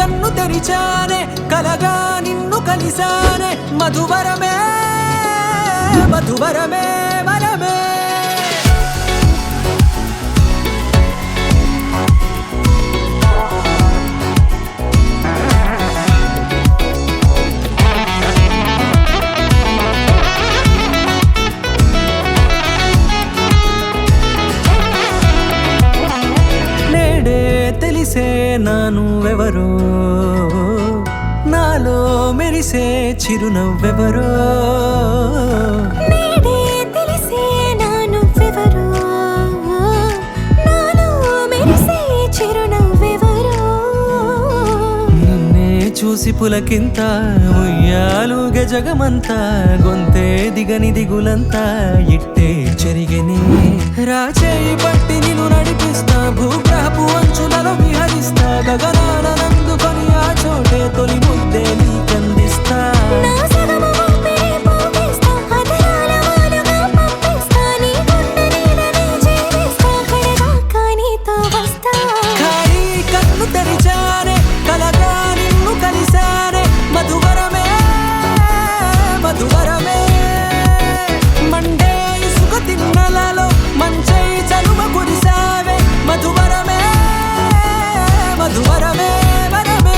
కన్ను తెరిచానే కలగా నిన్ను కలిసానే మధువరమే మధువరమే వరమే తెలిసే నానువెవరో నాలో మెరిసే చిరునవ్వెవరో నేడే తెలిసే నానువెవరో నాలో మెరిసే చిరునవ్వెవరో నిన్నే చూసి పులకింత ఉయ్యాలుగే జగమంతా గొంతే దిగని దిగులంతా ఇట్టే చెరిగని రాచేయి పట్టి నిన్ను నడిపిస్తా భూగ్రహపు అంచులలో విహరిస్తా గగనాన నందుకొని ఆ చోటే తొలి ముద్దే నీకందిస్తా నా సగము ఊపిరి పోగేస్తా అదరాల వాలుగా పంపిస్తా నీ గుండె నీడనే చేరేస్తా కడదాకా నీతో వస్తా ఖాళీ కన్ను తెరిచానే కలగా నిన్ను కలిసానే మధువరమే మధువరమే మండే ఇసుక తిన్నలలో మంచై చలువ కురిసావే మధువరమే మధువరమే వరమే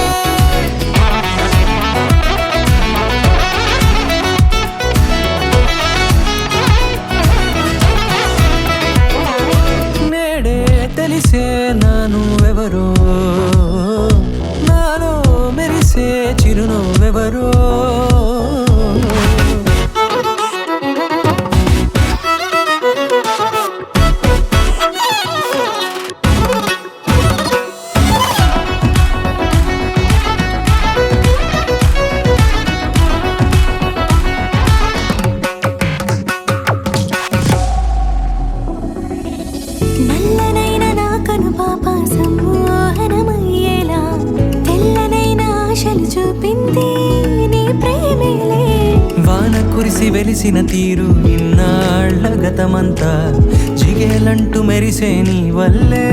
నేడే తెలిసే నానువెవరో నాలో మెరిసే చిరునవ్వెవరో నల్లనైన నా కనుపాప సమ్మోహనమయ్యేలా తెల్లనైన ఆశలు చూపింది నీ ప్రేమేలే వాన కురిసి వెలిసిన తీరు ఇన్నాళ్ల గతమంతా జిగేలంటూ మెరిసే నీ వల్లే